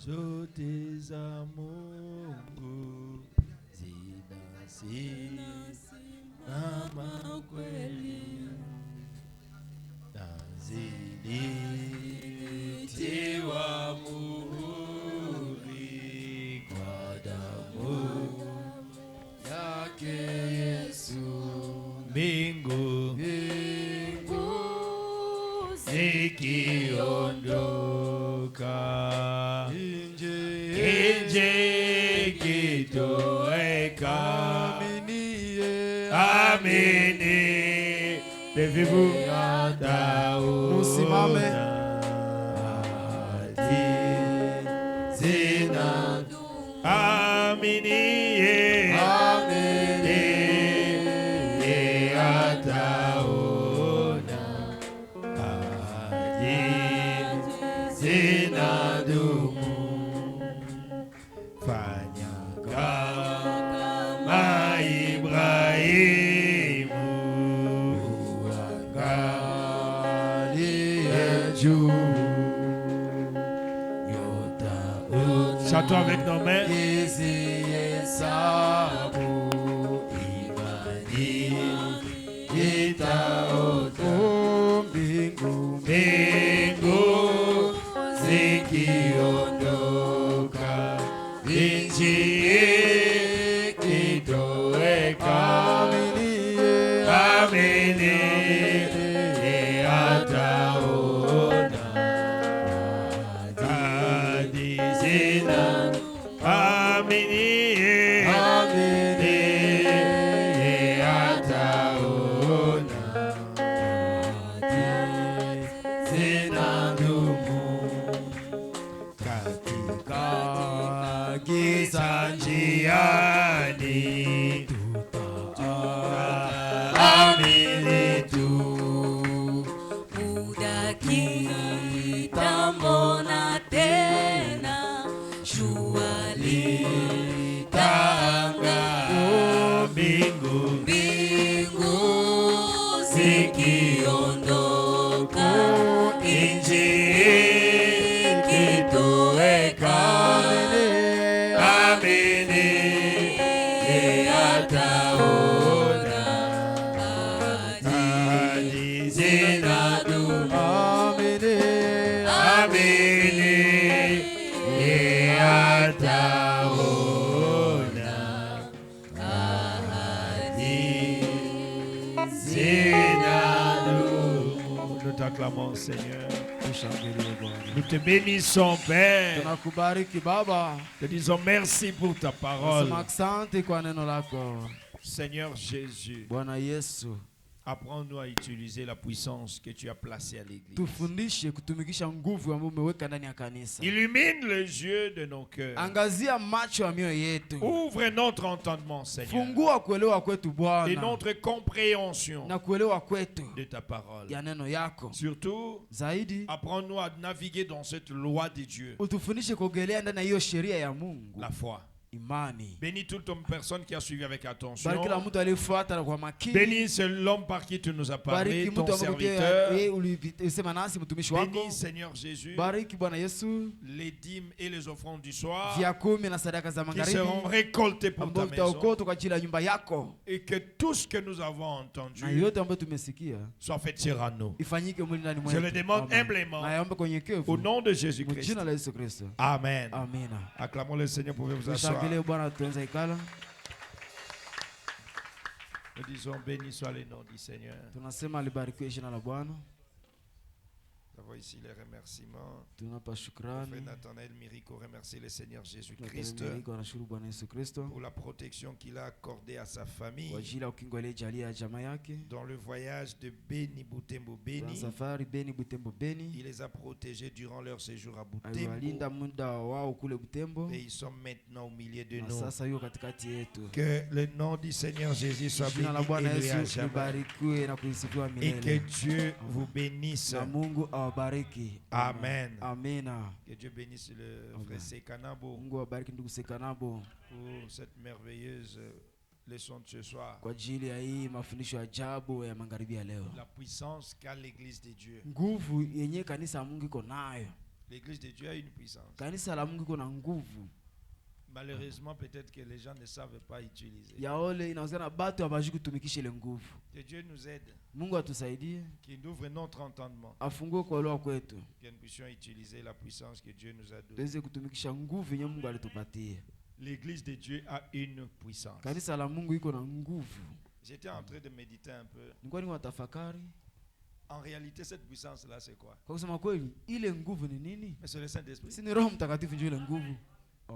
zote za Mungu zinasimama kweli, nazilitiwa muhuri kwa damu yake Yesu. Mbingu zikiondoka, nje kitoweka, amini bevivu musimame zina amini chantons avec nos mains. Mbingu zikiondoka, nchi ikitoweka, amini ataona hadi zina. Amini ataona zinadumu katika giza njiani, amini tu muda kitambo na tena jua litang'aa, mbingu zikiondoka, nchi ikitoweka, amini ataona hadi zinadumu, amini ataona hadi zinadumu. Nous t'acclamons, Seigneur. Nous te bénissons, Père. Te disons merci pour ta parole. Seigneur Jésus, apprends-nous à utiliser la puissance que tu as placée à l'église. Illumine les yeux de nos cœurs. Ouvre notre entendement, Seigneur, et notre compréhension de ta parole. Surtout, apprends-nous à naviguer dans cette loi de Dieu, la foi. Bénis toute personne qui a suivi avec attention. Bénis l'homme par qui tu nous as parlé, ton serviteur. Bénis, Seigneur Jésus, les dîmes et les offrandes du soir qui seront récoltées pour ta maison. Et que tout ce que nous avons entendu soit fait sur nous. Je le demande humblement au nom de Jésus-Christ. Amen. Acclamons le Seigneur, pouvez vous asseoir. Nous disons béni soit le nom du Seigneur. Nous avons ici les remerciements. Frère Nathanaël Mirico remercie le Seigneur Jésus-Christ pour la protection qu'il a accordée à sa famille dans le voyage de Beni Butembo Beni. Il les a protégés durant leur séjour à Butembo et ils sont maintenant au milieu de nous. Que le nom du Seigneur Jésus soit béni et à jamais. Et que Dieu vous bénisse. Amen. Que Dieu bénisse le frère Sekanabo pour cette merveilleuse leçon de ce soir. La puissance qu'a l'église de Dieu. L'église de Dieu a une puissance. Kanisa la Mungu iko na nguvu. Malheureusement, peut-être que les gens ne savent pas utiliser. Yaole inawezekana batu habaji kutumikisha ile nguvu. Que Dieu nous aide. Mungu atusaidie. Qu'il ouvre notre entendement. Afungue kuelewa kwetu. Que nous puissions utiliser la puissance que Dieu nous a donnée. Tuweze kutumikisha nguvu yenye Mungu alitupatia. L'église de Dieu a une puissance. Kanisa la Mungu iko na nguvu. J'étais en train de méditer un peu. Nilikuwa ninatafakari. En réalité, cette puissance-là, c'est quoi? Kwa kusema kweli, ile nguvu ni nini? Mais c'est le Saint-Esprit. Si ni Roho Mtakatifu ndio ile nguvu.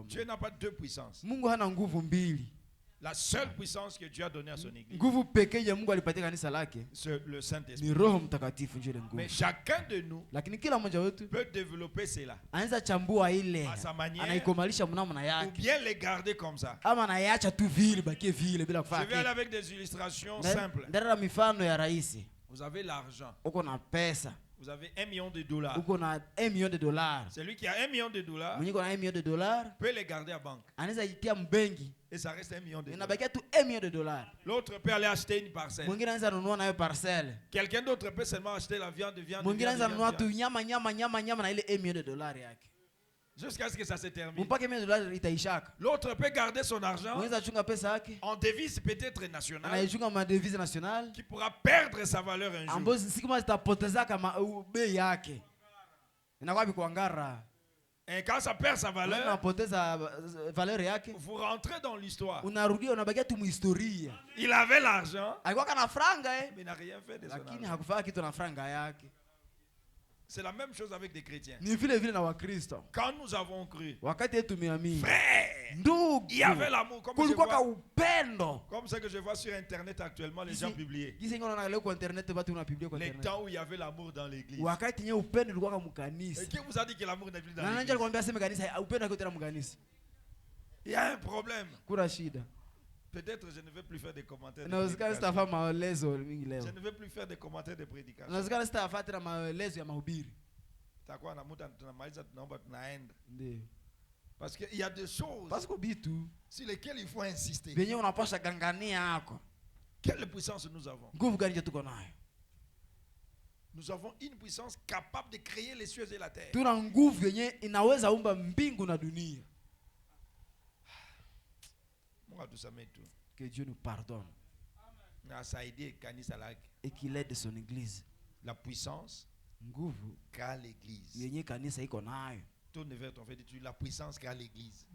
Dieu n'a pas deux puissances. Mungu hana nguvu mbili. La seule puissance que Dieu a donnée à son église, nguvu pekee ya Mungu alipatia kanisa lake, c'est le Saint-Esprit. Ni Roho Mtakatifu ndio ile nguvu. Mais chacun de nous, lakini kila mmoja wetu peut développer cela. Anaweza chambua ile, à sa manière, anaikomalisha mnamna ou yake. bien les garder comme ça. Ama anaiacha tu vile, bakie vile bila kufanya. Je vais aller avec des illustrations simples. Ndara mifano ya rahisi. Vous avez l'argent. Uko na pesa. Vous avez $1 million. Uko na $1 million. Celui qui a $1 million mwenye uko na $1 million peut les garder à banque. Anaweza itia mbengi. Et ça reste $1 million. Inabakia tu $1 million. L'autre peut aller acheter une parcelle. Mwingine anaweza nunua nayo parcelle. Quelqu'un d'autre peut seulement acheter la viande. Mwingine anaweza nunua tu nyama na ile $1 million yake. Jusqu'à ce que ça se termine. L'autre peut garder son argent en devise peut-être nationale, qui pourra perdre sa valeur un jour. Et quand ça perd sa valeur, vous rentrez dans l'histoire. Il avait l'argent, mais il n'a rien fait de son argent. C'est la même chose avec des chrétiens. Quand nous avons cru, frère, il y avait l'amour. Comme ce que je vois sur Internet actuellement, les gens publient. Les temps où il y avait l'amour dans l'église. Et qui vous a dit que l'amour n'est plus dans l'église? Il y a un problème. Peut-être je ne vais plus faire des commentaires. Je ne vais plus faire des commentaires de prédication. Parce qu'il y a des choses sur lesquelles il faut insister. Quelle puissance nous avons? Nous avons une puissance capable de créer les cieux et la terre. Que Dieu nous pardonne et qu'il aide son église. La puissance qu'a l'église. Tourne vers ton frère et dis la puissance qu'a l'église.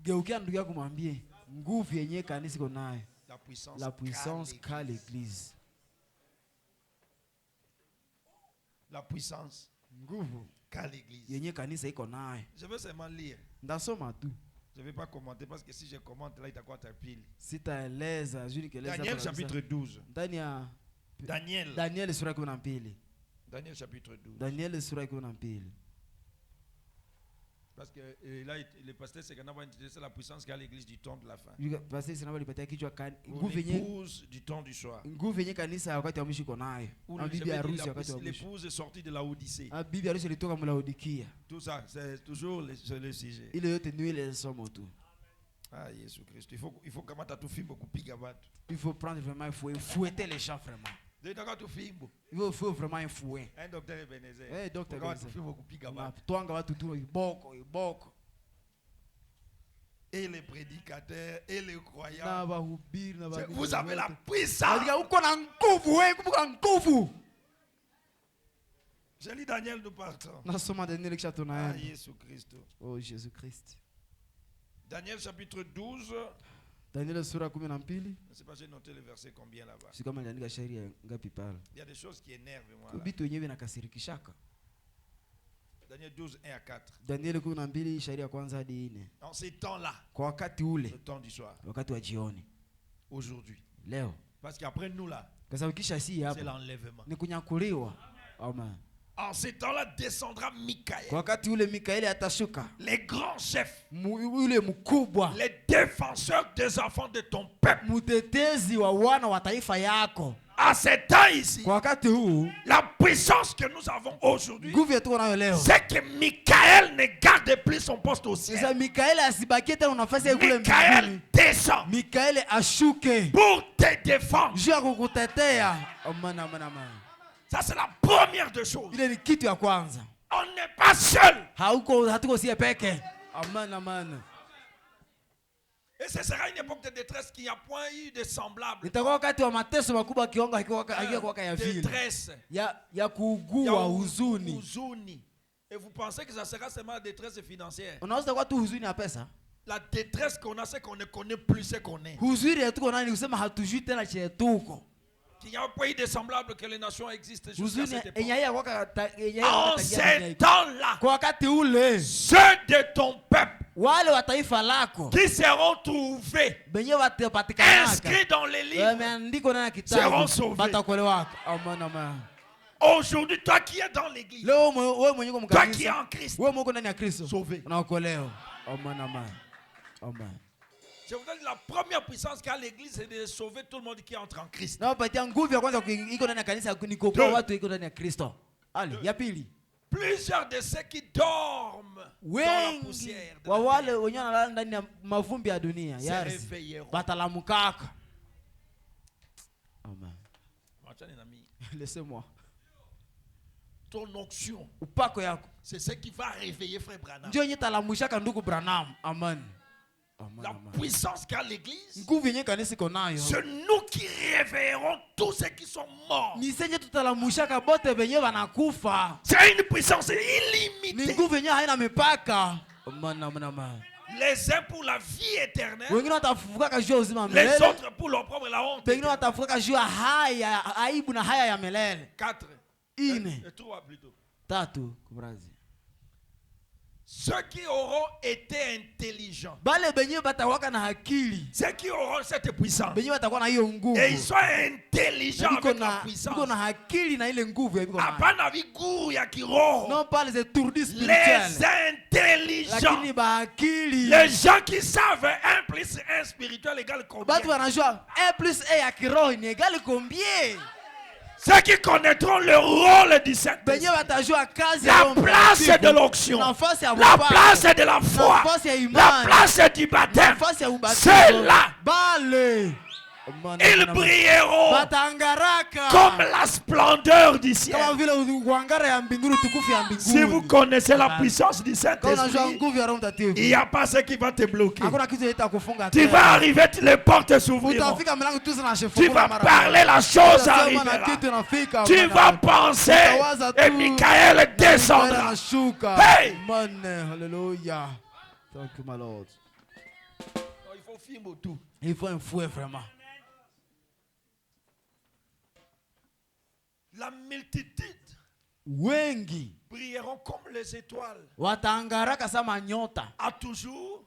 La puissance qu'a l'église. La puissance qu'a l'église. Je veux seulement lire. Je ne vais pas commenter parce que si je commente là, il t'a quoi ta pile. Daniel chapitre 12. Daniel chapitre 12. Parce que là, le pasteur c'est la puissance qu'a l'église du temps de la fin. Ou l'épouse du temps du soir. Ou l'épouse est sortie de la Odyssée. Tout ça, c'est toujours le sujet. Ah, Jésus-Christ. Il faut comment tu fais beaucoup piga. Il faut prendre vraiment, il faut fouetter les gens vraiment. Il faut vraiment fouetter. Un docteur Ebenezer. Eh, docteur Ebenezer. Et les prédicateurs et les croyants. Vous avez la puissance. Je lis Daniel, nous partons. Ah, Jésus-Christ. Oh, Jésus-Christ. Daniel chapitre 12. Daniel sura 12. Je ne sais pas, j'ai noté le verset combien là-bas. Il y a des choses qui énervent moi. Daniel 12, 1 à 4. Daniel 12, en ces temps-là, le temps du soir, aujourd'hui, parce qu'après nous là, c'est l'enlèvement. Amen. En ces temps-là descendra Michaël, les grands chefs, les défenseurs des enfants de ton peuple. À ce temps ici, la puissance que nous avons aujourd'hui, c'est que Michaël ne garde plus son poste au ciel. Michaël descend pour te défendre. Ça c'est la première des choses. On n'est pas seul. Amen, amen. Et ce sera une époque de détresse qui n'a point eu de semblable. Détresse. Huzuni. Et vous pensez que ça sera seulement la détresse financière? La détresse qu'on a, c'est qu'on ne connaît plus ce qu'on est. Il n'y a pas eu de semblable que les nations existent jusqu'à cette époque. En ces temps-là, ceux de ton peuple qui seront trouvés inscrits dans les livres seront sauvés. Aujourd'hui, toi qui es dans l'église, toi qui es en Christ, sauvé. Je vous donne la première puissance qu'a l'église, c'est de sauver tout le monde qui entre en Christ. Plusieurs de ceux qui dorment dans la poussière de la terre se réveilleront. Amen. Laissez-moi. Ton onction, c'est ce qui va réveiller Frère Branham. Amen. La puissance qu'a l'église, c'est nous qui réveillerons tous ceux qui sont morts. C'est une puissance illimitée. Les uns pour la vie éternelle, les autres pour l'opprobre et la honte. 4 et 3 plutôt. Ceux qui auront été intelligents, ceux qui auront cette puissance, et ils sont intelligents avec la puissance. Non pas les intelligents, les gens qui savent 1 plus 1 spirituel égale combien? 1 égale combien? Ceux qui connaîtront le rôle du Saint-Esprit, la place de l'onction, la place de la foi, la place du baptême, c'est là. Ils brilleront comme la splendeur du ciel. Si vous connaissez la puissance du Saint-Esprit, il n'y a pas ce qui va te bloquer. Tu vas arriver, les portes s'ouvriront. Tu vas parler, la chose arrivera. Tu vas penser et Michael descendra. Hey! Alléluia. Thank you, my Lord. Il faut filmer tout. Il faut un fouet vraiment. La multitude brilleront comme les étoiles. À toujours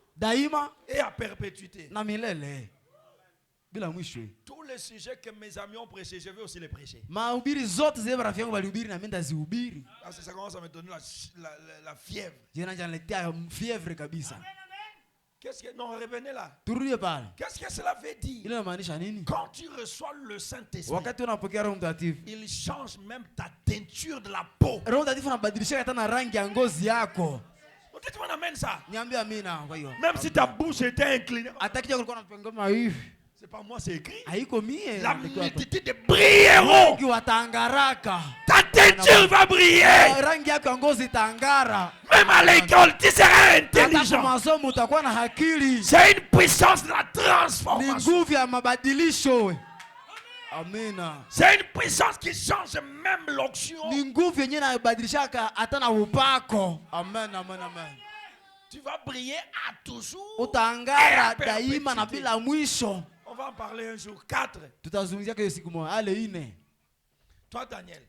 et à perpétuité. Tous les sujets que mes amis ont prêchés, je vais aussi les prêcher. Ça commence à me donner la fièvre. Qu'est-ce que... Non, revenez là. Qu'est-ce que cela veut dire? Quand tu reçois le Saint-Esprit, il change même ta teinture de la peau. Tu m'amènes ça. Même si ta bouche était inclinée. C'est pas moi, c'est écrit. La multitude brilleront. Ta teinture va briller. Même à l'école, tu seras intelligent. C'est une puissance de la transformation. C'est une puissance qui change même l'onction. Tu vas briller à toujours. On va en parler un jour. 4. Toi, Daniel,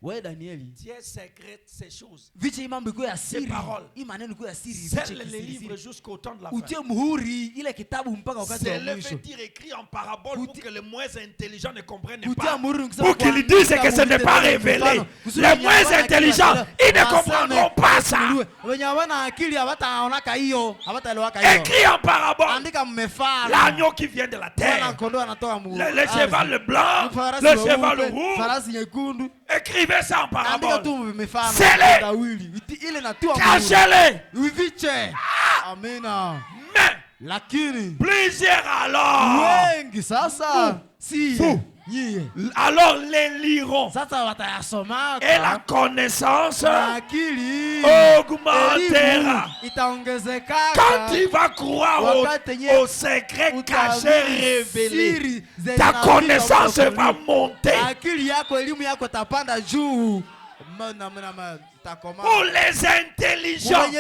tu es secrète ces choses. Ces paroles. Scelle les livres jusqu'au temps de la fin. C'est le fait dire écrit en parabole pour que les moins intelligents ne comprennent pas. Pour qu'ils disent que ce n'est pas révélé. Les moins intelligents, ils ne comprendront pas ça. Écrit en parabole. L'agneau qui vient de la terre. Le cheval blanc. Le cheval rouge. Écrivez ça en parabole. Scellez. Cachez-les. Mais plusieurs alors alors les liront. Et la connaissance augmentera. Quand tu vas croire au secret caché révélé, ta connaissance va monter. Pour les intelligents.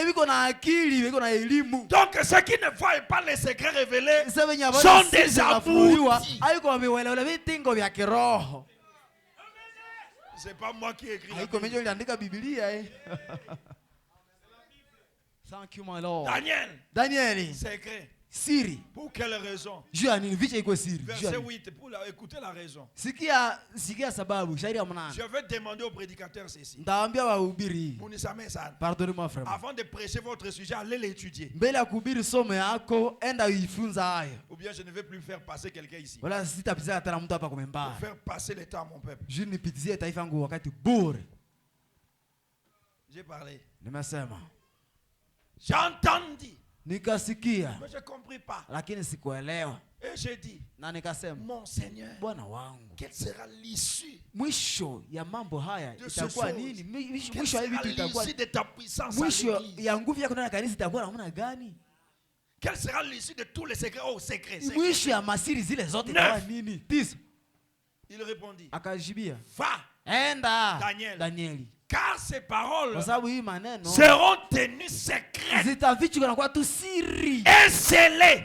Donc ceux qui ne voient pas les secrets révélés sont des abrutis. C'est pas moi qui écris. Daniel. Secret. Siri. Pour quelle raison? Verset 8, pour écouter la raison. Je vais demander au prédicateur ceci. Pardonnez-moi, frère. Avant de prêcher votre sujet, allez l'étudier. Ou bien je ne vais plus faire passer quelqu'un ici. Pour faire passer le temps à mon peuple. J'ai parlé. J'ai entendu. Mais je ne compris pas. Et j'ai dit, mon Seigneur, quelle sera l'issue de ce chose? Quelle sera l'issue de ta puissance à l'église? Quelle sera l'issue de tous les secrets? Oh, secrets. 9. Il répondit, va, Daniel. Car ces paroles seront tenues secrètes et scellées.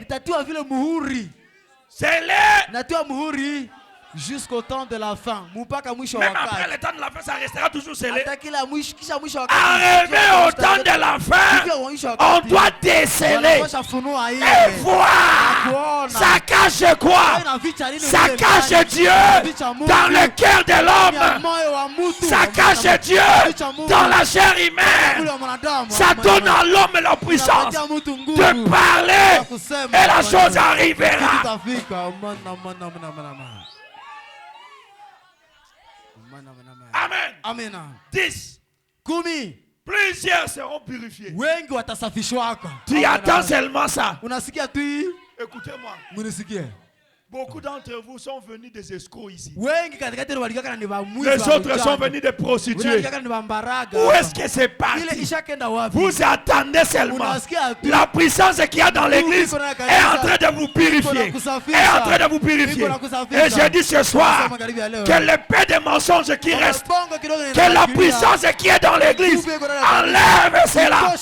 Scellées jusqu'au temps de la fin. Même après le temps de la fin, ça restera toujours scellé. Arrivé au temps de la fin, on doit déceler et voir. Ça cache quoi? Ça cache Dieu dans le cœur de l'homme. Ça cache Dieu dans la chair humaine. Ça donne à l'homme la puissance de parler et la chose arrivera. Amen. 10. Plusieurs seront purifiés. Tu attends seulement ça. Écoutez-moi. Beaucoup d'entre vous sont venus des escrocs ici. Les autres sont venus des prostituées. Où est-ce que c'est parti? Vous attendez seulement. La puissance qu'il y a dans l'église est en train de vous purifier. Et je dis ce soir que l'épée des mensonges qui reste, que la puissance qui est dans l'église, enlève cela.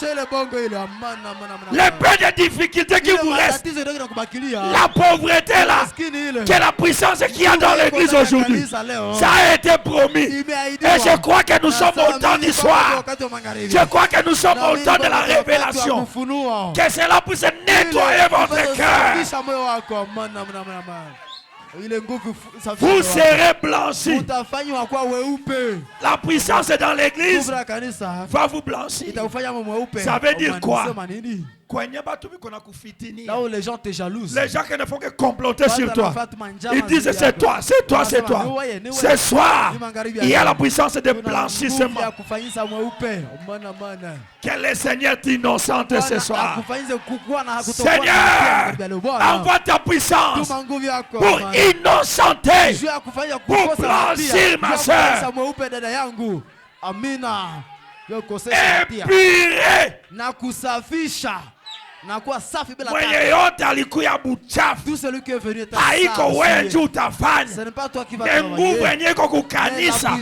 L'épée des difficultés qui vous reste, la pauvreté là, que la puissance qu'il y a dans l'église aujourd'hui, ça a été promis. Et je crois que nous sommes au temps du soir. Je crois que nous sommes au temps de la révélation. Que cela puisse nettoyer votre cœur. Vous serez blanchis. La puissance dans l'église va vous blanchir. Ça veut dire quoi? Là où les gens te jalousent, les gens qui ne font que comploter sur toi, ils disent c'est toi. Ce soir, il y a la puissance de blanchissement. Que le Seigneur t'innocente ce soir. Seigneur, envoie ta puissance pour innocenter, pour blanchir ma soeur. Épurer. Mwenye yote alikuya buchafu. Haiko wenji utafanya. Ne nguvu yenye iko kukanisa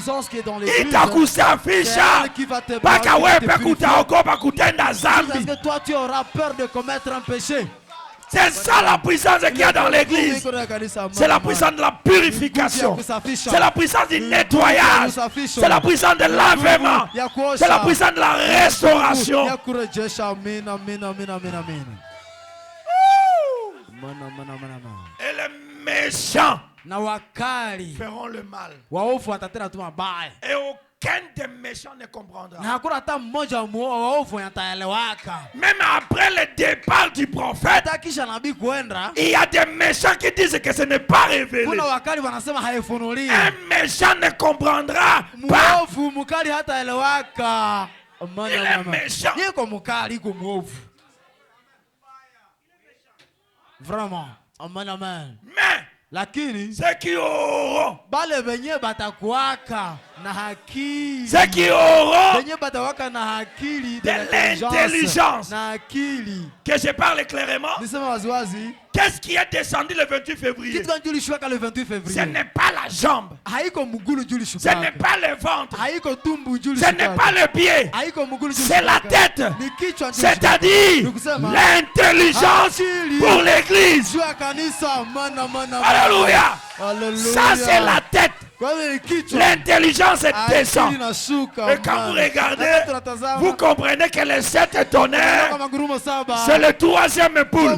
itakusafisha mpaka wewe kutaogopa kutenda zambi. C'est ça la puissance qu'il y a dans l'église. C'est la puissance de la purification. C'est la puissance du nettoyage. C'est la puissance de l'avènement. C'est la puissance de la restauration. Et les méchants feront le mal. Et aucun des méchants ne comprendra. Même après le départ du prophète, il y a des méchants qui disent que ce n'est pas révélé. Un méchant ne comprendra pas. Il est méchant. Vraiment. Mais Lakini ceux qui auront, bale benye batakuaka na hakili, ceux qui auront benye batawaka na hakili de l'intelligence, na hakili, que je parle clairement. nisema waziwazi, Qu'est-ce qui est descendu le 28 février? kitu gani julishuka le 28 février? Ce n'est pas la jambe, Haiko mugulu julishuka, ce n'est pas le ventre, haiko tumbu ce julishuka, n'est pas le pied, haiko mugulu julishuka, c'est la tête, ni kichwa, c'est-à-dire l'intelligence pour l'église. Alléluia. Ça c'est la tête. L'intelligence descend. Et quand vous regardez, vous comprenez que les 7 tonnerres, c'est le 3e époux.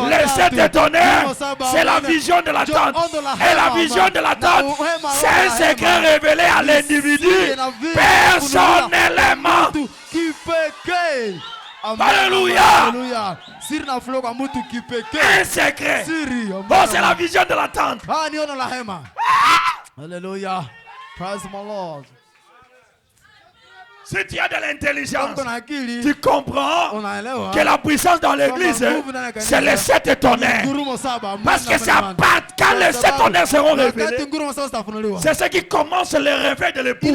Les 7 tonnerres, c'est la vision de la tente. Et la vision de la tente, c'est un secret révélé à l'individu personnellement. Alléluia. Un secret. Bon, c'est la vision de la tente. Alléluia. Praise my Lord. Si tu as de l'intelligence, tu comprends que la puissance dans l'église, c'est les 7 tonnerres. Parce que c'est à part quand les 7 tonnerres seront révélés, c'est ce qui commence le réveil de l'épouse.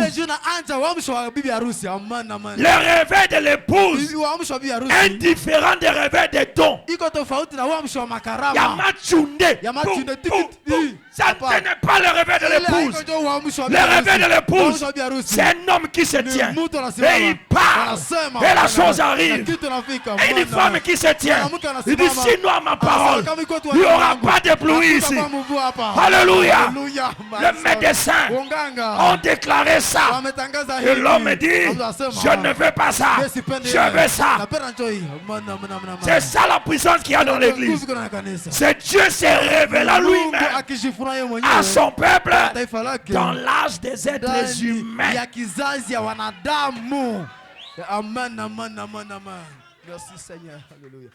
Le réveil de l'épouse est différent des réveils des dons. Ça n'est pas le réveil de l'épouse. Le réveil de l'épouse, c'est un homme qui se tient. Et il parle. Et la chose arrive. Et une femme qui se tient. Il dit, sinon à ma parole, il n'y aura pas de pluie ici. Alléluia. Les médecins ont déclaré ça. Et l'homme dit, je ne veux pas ça. Je veux ça. C'est ça la puissance qu'il y a dans l'église. C'est Dieu s'est révélé à lui-même, à son peuple, dans l'âge des êtres humains. Amen, amen, amen, amen. Merci Seigneur. Alléluia.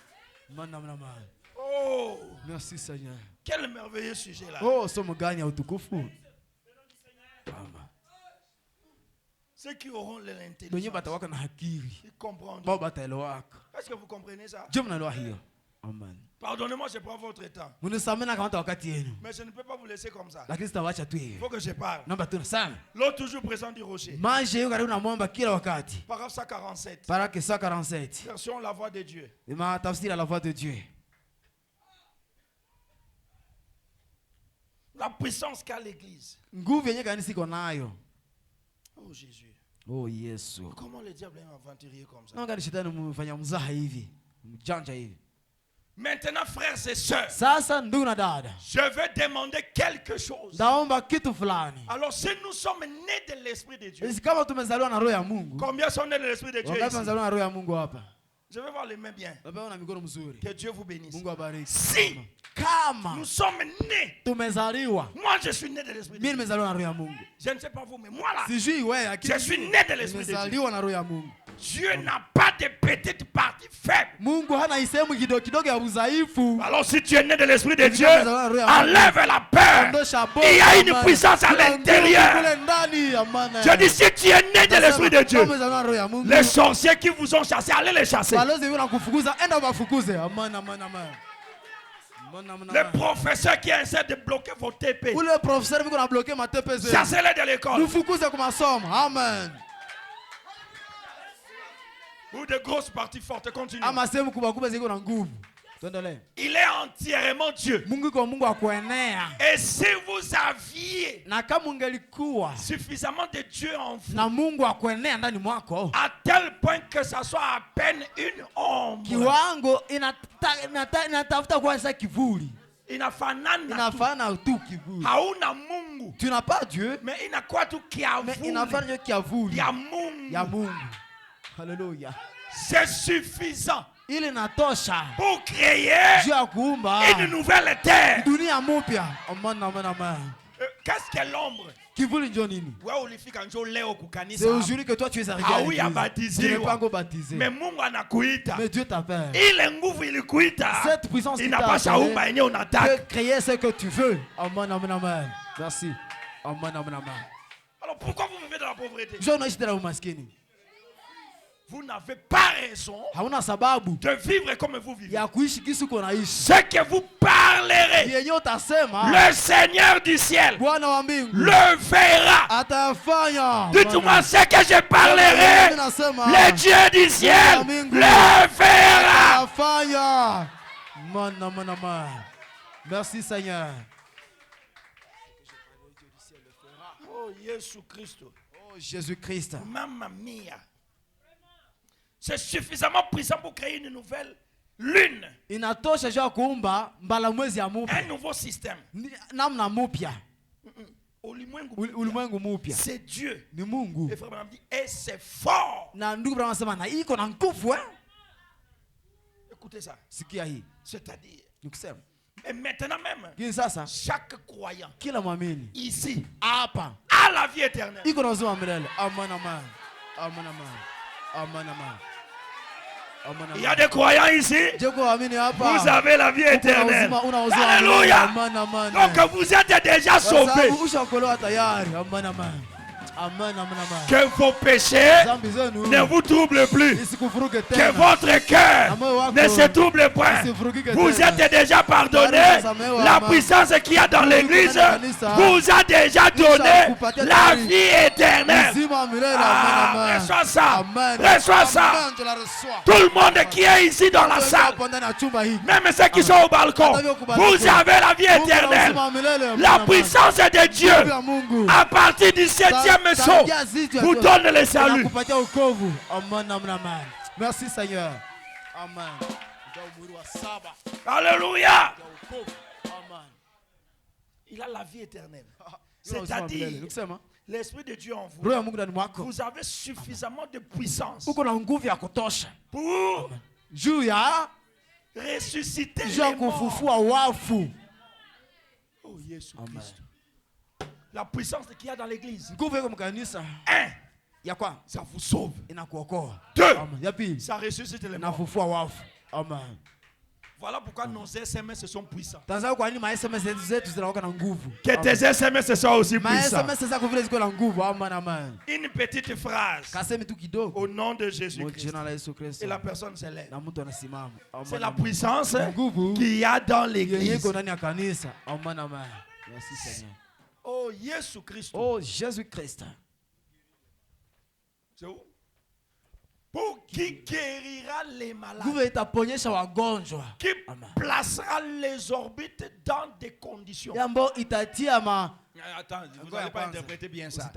Oh, merci Seigneur. Quel merveilleux sujet là. Oh, somo gani ya utukufu. Ceux qui auront l'intelligence, ils comprendront. Est-ce que vous comprenez ça? Amen. Pardonnez-moi, je prends votre temps. Mais je ne peux pas vous laisser comme ça. Il faut que je parle. L'eau toujours présent du rocher. Paragraphe 147. Version la voix de Dieu. La puissance qu'a l'église. Oh Jésus. Oh Yesu. Comment le diable est aventurier comme ça? Maintenant, frères et sœurs, je vais demander quelque chose. Alors, si nous sommes nés de l'Esprit de Dieu, combien sont nés de l'Esprit de Dieu ici? Je vais voir les mains bien. Que Dieu vous bénisse. Si nous sommes nés, moi je suis né de l'Esprit de Dieu. Je ne sais pas vous, mais moi là, je suis né de l'Esprit de Dieu. Dieu n'a pas de petite partie faible. Alors si tu es né de l'Esprit de Dieu, enlève la peur. Il y a une puissance à l'intérieur. Je dis, si tu es né de l'Esprit de Dieu, les sorciers qui vous ont chassé, allez les chasser. Les professeurs qui essaient de bloquer vos TP, chassez-les de l'école. Amen. Ou de grosses parties fortes, continue. Il est entièrement Dieu. Et si vous aviez suffisamment de Dieu en vous, à tel point que ça soit à peine une ombre, inafanana tu, hauna Mungu, tu n'as pas Dieu, mais inakuwa tu kiavuli ya Mungu. Alléluia. C'est suffisant pour créer une nouvelle terre. Qu'est-ce que l'ombre? C'est aujourd'hui que toi tu es arrivé. Tu n'es pas encore baptisé. Mais Dieu t'appelle. Cette puissance qui peut créer ce que tu veux. Amen, amen, amen. Merci. Amen, amen, amen. Alors pourquoi vous vivez dans la pauvreté? vous n'avez pas raison de vivre comme vous vivez. Ce que vous parlerez, le Seigneur du ciel le verra. Dites-moi ce que je parlerai, le Dieu du ciel le verra. Merci Seigneur. Oh Jésus-Christ. Oh Jésus-Christ. Mamma mia. C'est suffisamment puissant pour créer une nouvelle lune. Un nouveau système. C'est Dieu. Et c'est fort. Écoutez ça. C'est-à-dire, et maintenant même, chaque croyant ici a la vie éternelle. Il y a des croyants ici. Vous avez la vie éternelle. Alléluia. Donc vous êtes déjà sauvés. Que vos péchés ne vous troublent plus. Que votre cœur ne se trouble point. Vous êtes déjà pardonné. La puissance qu'il y a dans l'église vous a déjà donné la vie éternelle. Reçois ça. Reçois ça. Tout le monde qui est ici dans la salle, même ceux qui sont au balcon, vous avez la vie éternelle. La puissance de Dieu à partir du 7e vous donne le salut. Merci Seigneur. Amen. Alléluia. Il a la vie éternelle. C'est-à-dire, l'Esprit de Dieu en vous. Vous avez suffisamment de puissance pour ressusciter les morts. Oh Jésus Christ. La puissance qu'il y a dans l'église. Un, ça vous sauve. Deux, ça ressuscite les morts. Voilà pourquoi nos SMS sont puissants. Que tes SMS soient aussi puissants. Une petite phrase. Au nom de Jésus-Christ. Et la personne se lève. C'est la puissance qu'il y a dans l'église. Merci Seigneur. Oh Jésus-Christ. Oh Jésus-Christ. C'est où? Pour qui guérira les malades. Qui placera les orbites dans des conditions. Attends, vous n'allez pas interpréter bien ça.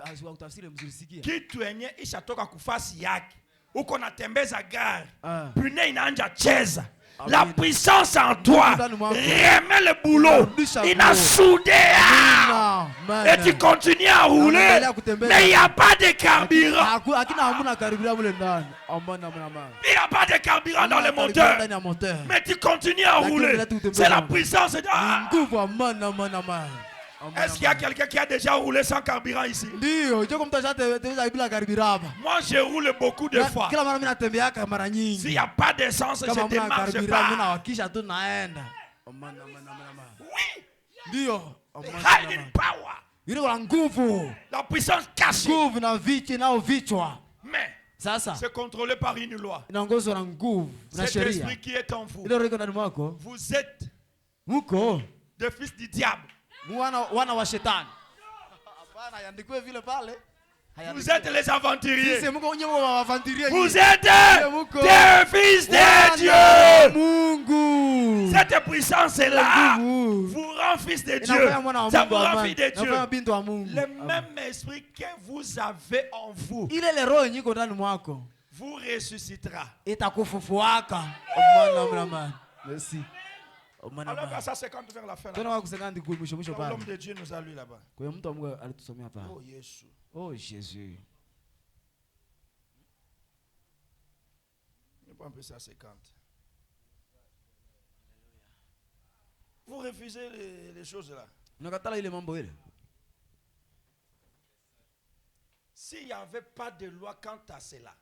Qui tuenye ishatoka kufasi yake. Uko natembeza gari. Pune inaanja cheza. La puissance en toi remet le boulot. Il a soudé. Et tu continues à rouler. Mais il n'y a pas de carburant. Il n'y a pas de carburant dans le moteur. Mais tu continues à rouler. C'est la puissance de... Est-ce qu'il y a quelqu'un qui a déjà roulé sans carburant ici? Moi, je roule beaucoup de fois. S'il n'y a pas d'essence, je ne démarche pas. Oui. Hiding power. La puissance cachée. Mais c'est contrôlé par une loi. Cet esprit qui est en vous. Vous êtes des fils du diable. Vous êtes les aventuriers. Vous êtes des fils de Dieu. Cette puissance-là vous rend fils de Dieu. Ça vous rend fils de Dieu. Le même esprit que vous avez en vous vous ressuscitera. Merci. Alors verset 50 vers la fin. L'homme de Dieu nous a lu là-bas. Oh Jésus. Oh Jésus. Je prends un peu ça 50. Vous refusez les choses là. S'il n'y avait pas de loi quant à cela,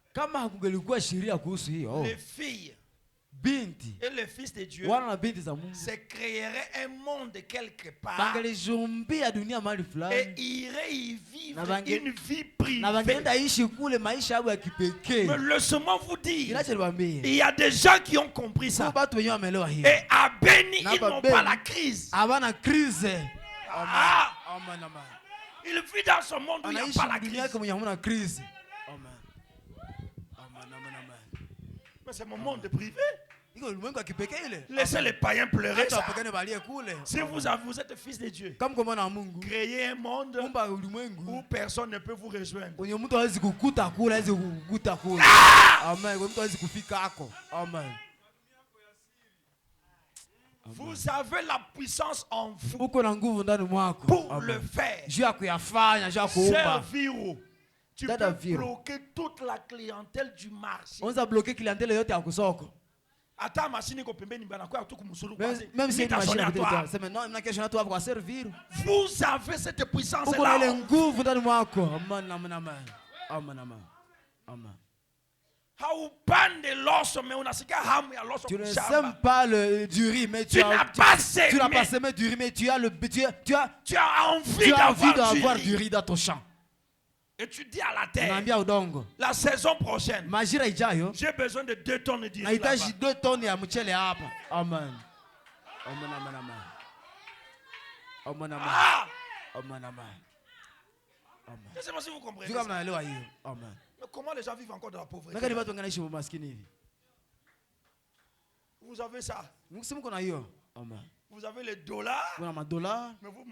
les filles et le Fils de Dieu se créerait un monde quelque part et irait y vivre une vie privée. Mais laissez-moi vous dire, il y a des gens qui ont compris ça. Et à Béni, ils n'ont pas la crise. Il vit dans ce monde où il n'y a pas la crise. Mais c'est mon monde privé. Laissez les païens pleurer ça. Si vous êtes fils de Dieu, créez un monde où personne ne peut vous rejoindre. Vous avez la puissance en vous pour le faire. Servir. Tu peux bloquer toute la clientèle du marché. Même si c'est vous avez cette puissance là. Tu ne sèmes pas du riz, mais tu n'as pas semé du riz, mais tu as envie d'avoir du riz dans ton champ. Et tu dis à la terre, la saison prochaine, j'ai besoin de 2 tonnes de riz là-bas. Amen. Laissez-moi si vous comprenez ça. Mais comment les gens vivent encore dans la pauvreté? Vous avez ça. Vous avez les dollars, mais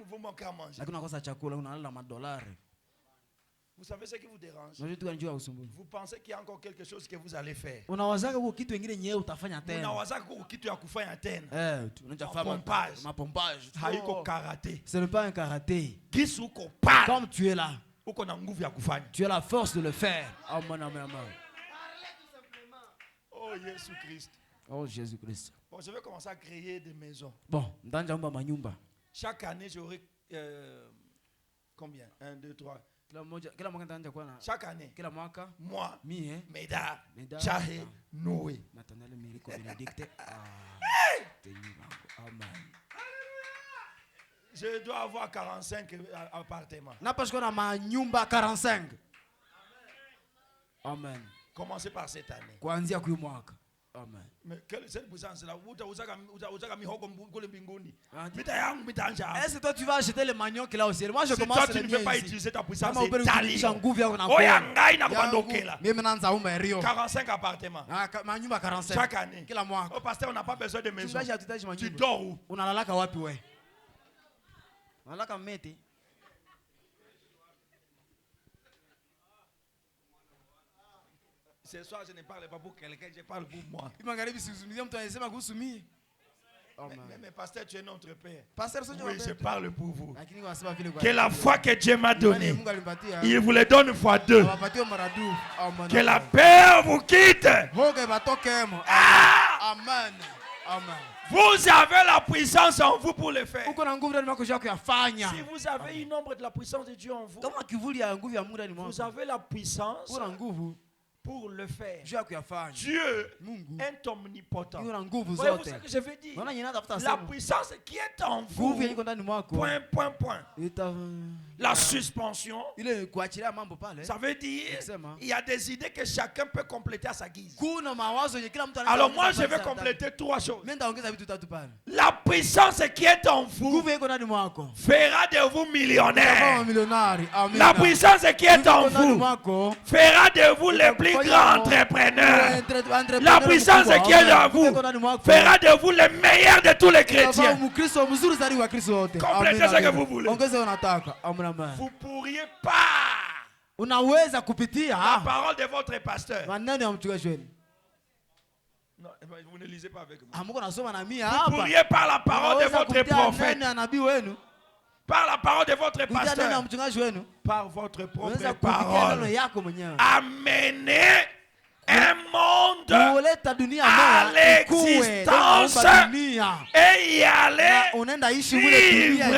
vous manquez à manger. Vous savez ce qui vous dérange? Vous pensez qu'il y a encore quelque chose que vous allez faire. Ce n'est pas un karaté. Comme tu es là, tu as la force de le faire. Oh Jésus-Christ. Oh Jésus-Christ. Bon, je vais commencer à créer des maisons. Bon, chaque année, j'aurai combien? 1, 2, 3. Chaque année, moi, Meda, Tchahé, Noé. Je dois avoir 45 appartements. Amen. Commencez par cette année. Amen. Mais quelle cette puissance là? Est-ce que toi tu vas acheter le manioc là au ciel? Moi je commence à ne peux pas utiliser ta puissance. 45 appartements. Chaque année. Oh pasteur, on n'a pas besoin de maison. Tu dors où? Ce soir, je ne parle pas pour quelqu'un, je parle pour moi. Mais pasteur, tu es notre Père. Oui, je parle pour vous. Que la foi que Dieu m'a donnée, il vous le donne fois 2. Que la paix vous quitte. Amen. Vous avez la puissance en vous pour le faire. Si vous avez une ombre de la puissance de Dieu en vous, vous avez la puissance pour le faire. Dieu est omnipotent. Voyez-vous ce que je veux dire? La puissance qui est en vous. Point. La suspension. Ça veut dire il y a des idées que chacun peut compléter à sa guise. Alors moi je vais compléter 3 choses. La puissance qui est en vous fera de vous millionnaire. La puissance qui est en vous fera de vous les plus grands entrepreneurs. La puissance qui est en vous fera de vous les meilleurs de tous les chrétiens. Complétez ce que vous voulez. Vous pourriez pas la parole de votre pasteur. Non, vous ne lisez pas avec moi. Vous pourriez par la parole de votre prophète, par la parole de votre pasteur, par votre propre parole, amener un monde à l'existence et y aller vivre.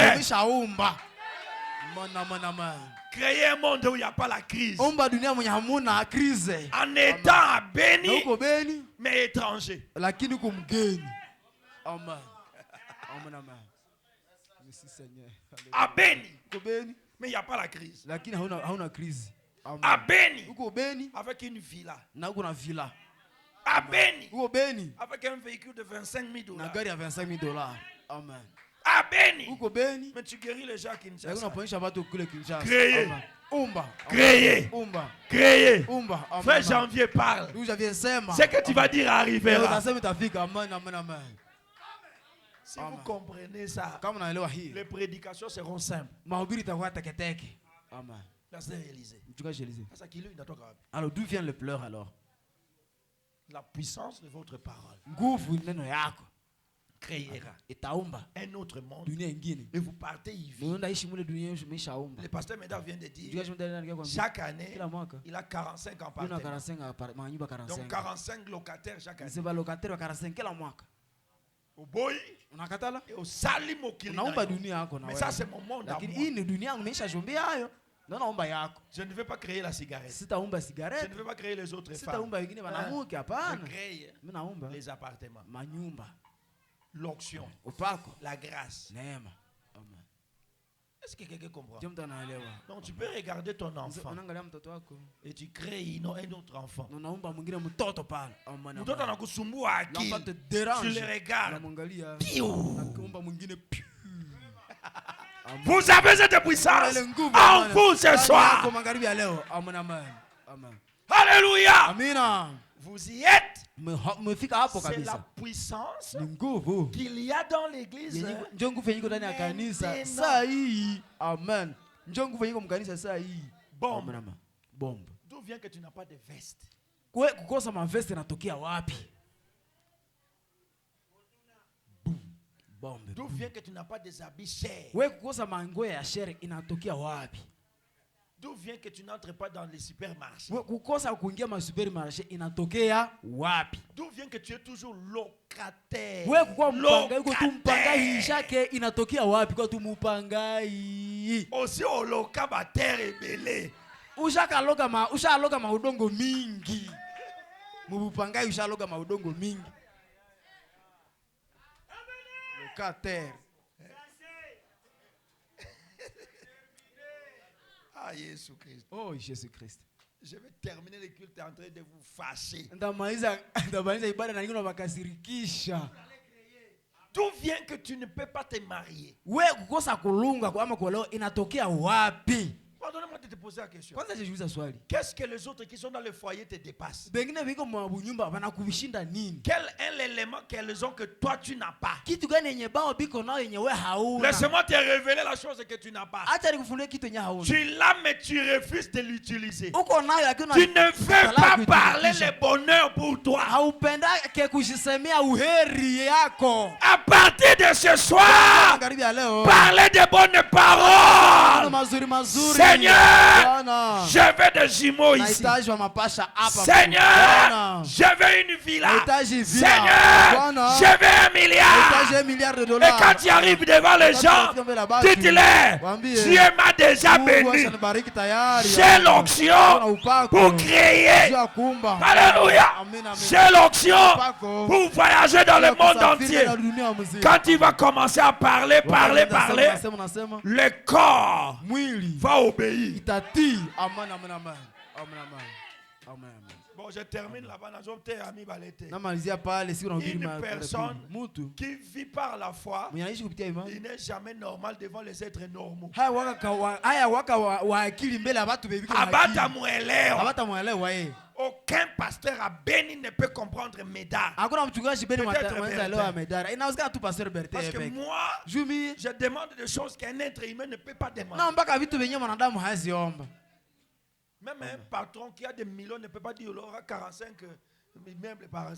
Créer un monde où il n'y a pas la crise. Omba dunia mwenye hamuna crise. En étant béni, na uko beni mais étranger. Lakini uko mgeni. Amen. Amen, amen. Merci Seigneur. À béni. Uko beni mais il n'y a pas la crise. Lakini hauna crise. Amen. À béni. Uko beni avec une villa. Na uko na villa. À béni. Uko beni avec un véhicule de $25,000. Na gari ya $25,000. Amen. À béni. Uko beni mais tu guéris les gens qui ne savent pas. Créer. Umba. Créer. Umba. Créer. Umba. Frère Janvier parle. Ce que tu vas dire arrivera. Si vous comprenez ça, les prédications seront simples. Amen. Alors d'où vient le pleur alors? La puissance de votre parole créera un autre monde et vous partez y vivre. Le pasteur Médard vient de dire chaque année il a 45 ans par terre. Donc 45 locataires chaque année. Au boy et au sali mokili. Mais ça c'est mon monde à moi. Je ne veux pas créer la cigarette. Je ne veux pas créer les autres femmes. Je crée les appartements. L'onction, la grâce. Est-ce que quelqu'un comprend? Donc tu peux regarder ton enfant et tu crées un autre enfant. Tu le regardes. Vous avez cette puissance en vous ce soir. Alléluia. Vous y êtes. C'est la puissance qu'il y a dans l'église. Amen. Bombe. D'où vient que tu n'as pas de veste? D'où vient que tu n'as pas des habits chers? D'où vient que tu n'entres pas dans les supermarchés? D'où vient que tu es toujours locataire? Aussi au locataire et belé. Locataire. Ah, Jésus-Christ. Oh, Jésus-Christ. Je vais terminer le culte en train de vous fâcher. D'où vient que tu ne peux pas te marier? Pardonnez-moi de te poser la question. Qu'est-ce que les autres qui sont dans le foyer te dépassent? Quel est l'élément qu'elles ont que toi tu n'as pas? Laisse-moi te révéler la chose que tu n'as pas. Tu l'as mais tu refuses de l'utiliser. Tu ne veux pas parler le bonheur pour toi. À partir de ce soir, parlez de bonnes paroles. Seigneur, je veux des jumeaux ici. Seigneur, je veux une villa. Seigneur, je veux $1 milliard. Et quand tu arrives devant les gens, dites-leur, Dieu m'a déjà béni. J'ai l'onction pour créer. Alléluia. J'ai l'onction pour voyager dans le monde entier. Quand tu vas commencer à parler, le corps va obéir. Bon, je termine là-bas. Une personne qui vit par la foi, il n'est jamais normal devant les êtres normaux. Aucun pasteur à béni ne peut comprendre Médard. Parce que moi, je demande des choses qu'un être humain ne peut pas demander. Même un patron qui a des millions ne peut pas dire il aura 45 Immeuble par an.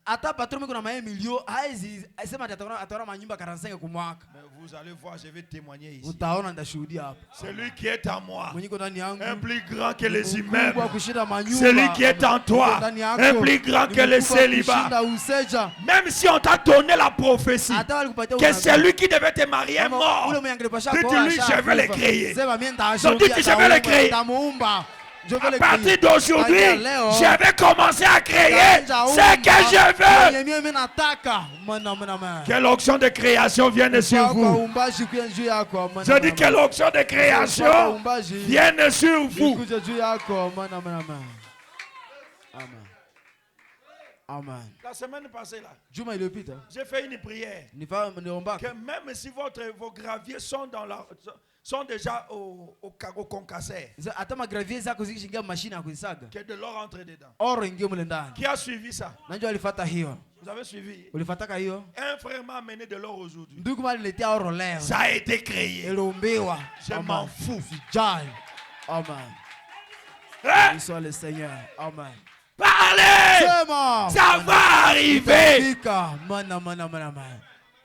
Ata patron kuna ma milio haizi sema ataona manyumba 45 kwa mwaka. Mais vous allez voir, je vais témoigner ici. Utaona ndashuhudia hapa. Celui qui est en moi, Mwenye ndani yangu, un plus grand que les immeubles. Celui Celui qui est en toi, un plus grand que les célibats. Même si on t'a donné la prophétie que celui qui devait te marier est mort, dis-lui, je vais le créer. Donc dis que je vais le créer. À partir d'aujourd'hui, je vais commencer à créer ce que je veux. Que l'onction de création vienne sur vous. Je dis que l'onction de création vienne sur vous. Amen. La semaine passée, là, j'ai fait une prière. Que même si vos graviers sont déjà au concasseur, que de l'or entre dedans. Qui a suivi ça? Vous avez suivi? Un frère m'a amené de l'or aujourd'hui. Ça a été créé. Je m'en fous. Amen. Hein? Soit le Seigneur. Amen. Parlez! Ça va arriver!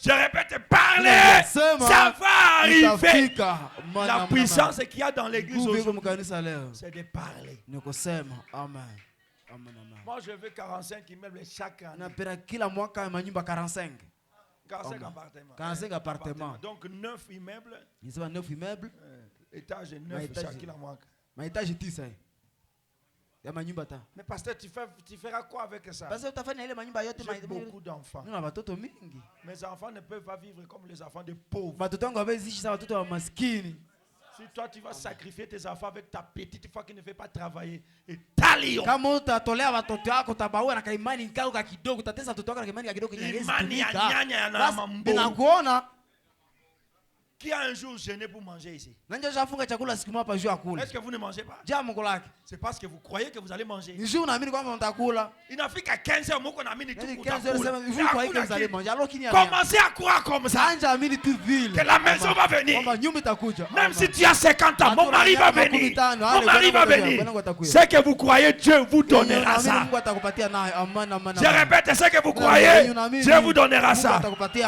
Je répète, parlez! Ça va arriver! La puissance qu'il y a dans l'église aujourd'hui, c'est de parler. Moi, je veux 45 immeubles chaque année. 45 appartements. Donc 9 immeubles. Étage 9 chaque mois. Mais pasteur, tu feras quoi avec ça? J'ai beaucoup d'enfants. Mes enfants ne peuvent pas vivre comme les enfants de pauvres. Si toi tu vas sacrifier tes enfants avec ta petite foi qui ne fait pas travailler, et ta lion. Qui a un jour gêné pour manger ici? Est-ce que vous ne mangez pas? C'est parce que vous croyez que vous allez manger. Il n'a fait qu'à 15 heures, vous allez manger. Commencez à croire comme ça que la maison va venir. Même si tu as 50 ans, mon mari va venir. Mon mari va venir. Ce que vous croyez, Dieu vous donnera ça. Je répète, ce que vous croyez, Dieu vous donnera ça.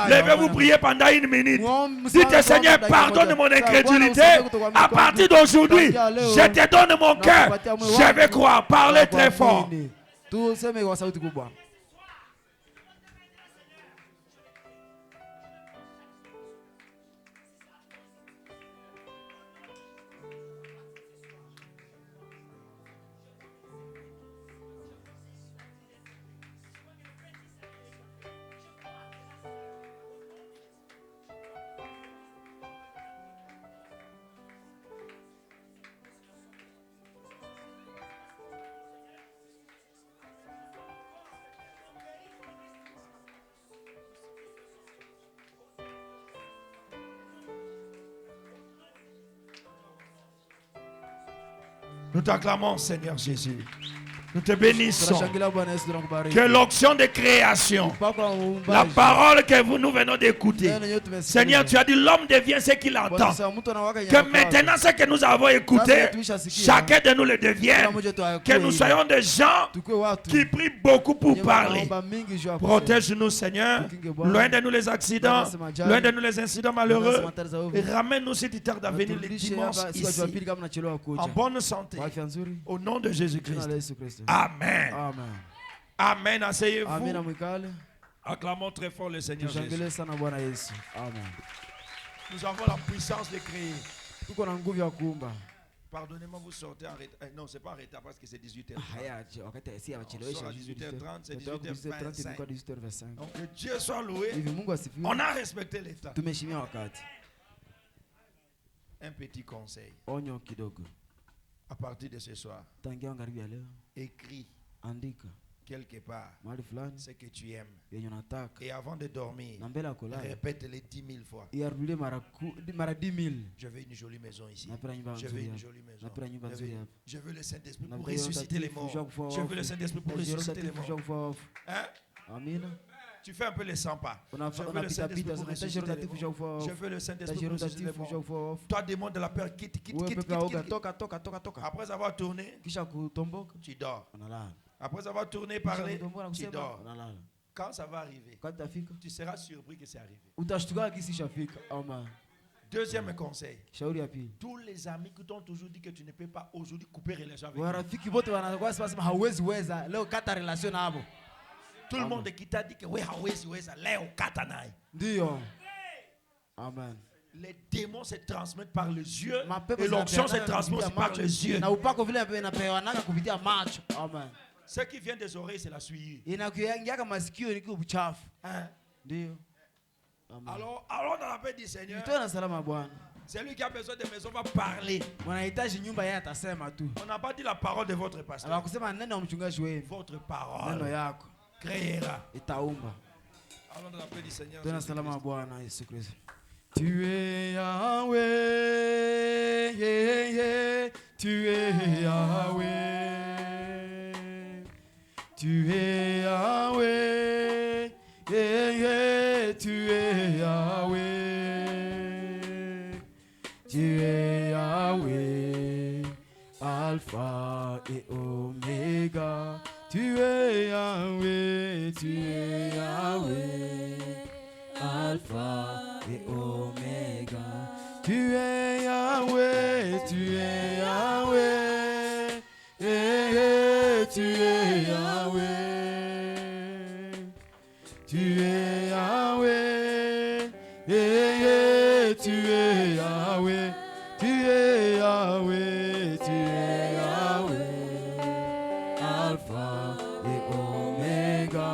Levez-vous prier pendant 1 minute. Dites, Seigneur, pardonne mon incrédulité. À partir d'aujourd'hui, je te donne mon cœur. Je vais croire. Parlez très fort. Nous t'acclamons, Seigneur Jésus. Nous te bénissons. Que l'onction de création, la parole que nous venons d'écouter, Seigneur, tu as dit l'homme devient ce qu'il entend. Que maintenant ce que nous avons écouté, chacun de nous le devienne. Que nous soyons des gens qui prient beaucoup pour parler. Protège-nous, Seigneur. Loin de nous les accidents, loin de nous les incidents malheureux. Et ramène-nous cette terre d'avenir les dimanches ici, en bonne santé. Au nom de Jésus-Christ. Amen. Amen. Asseyez-vous. Acclamons très fort le Seigneur Jésus. Amen. Nous avons la puissance de créer. Pardonnez-moi, vous sortez en retard. Non, c'est pas en retard parce que c'est 18h30. On sort à 18h30, c'est 18h25. Donc que Dieu soit loué. On a respecté les temps. Un petit conseil. À partir de ce soir, écris quelque part ce que tu aimes. Et avant de dormir, répète-les 10 000 fois. Je veux une jolie maison ici. Je veux une jolie maison. Je veux le Saint-Esprit pour ressusciter les morts. Je veux le Saint-Esprit pour ressusciter les morts. Hein? Tu fais un peu les 100 pas. Je veux le Saint-Esprit pour ressusciter les morts. Je veux le Saint-Esprit pour ressusciter les morts. Toi, démon de la peur, quitte. Après avoir tourné, tu dors. Après avoir tourné, parlé, tu dors. Quand ça va arriver, tu seras surpris que c'est arrivé. Deuxième conseil. Tous les amis qui t'ont toujours dit que tu ne peux pas aujourd'hui couper relation avec eux. Tout le monde qui t'a dit que oui, Amen. Les démons se transmettent par les yeux et l'onction se transmet aussi par les yeux. Ce qui vient des oreilles, c'est la suie. Hein? Alors on a appelé du Seigneur. C'est lui qui a besoin de maison va parler. On n'a pas dit la parole de votre pasteur. Votre parole créera. Alors on a appelé du Seigneur. Tu es Yahweh, yeah, yeah. Tu es Yahweh. Tu es Yahweh, yeah, yeah. Tu es Yahweh. Tu es Yahweh, Alpha et Omega. Tu es Yahweh, tu es Yahweh, Alpha et Omega. Tu es Yahweh, tu es Yahweh, tu es Yahweh. Tu es Yahweh, tu es Yahweh. Tu es Yahweh, tu es Yahweh, Alpha et Omega.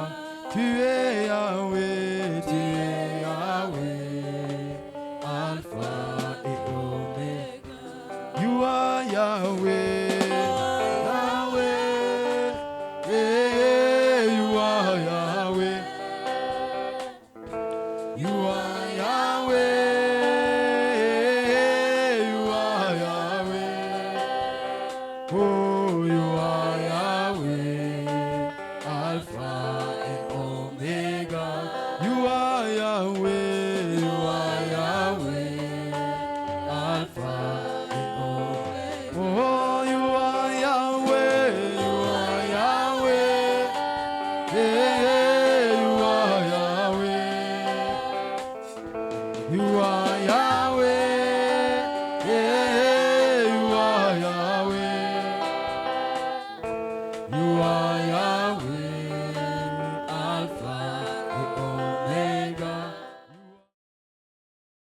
Tu es Yahweh, tu es Yahweh, Alpha et Omega. You are Yahweh, Yahweh, yeah, you are Yahweh. You are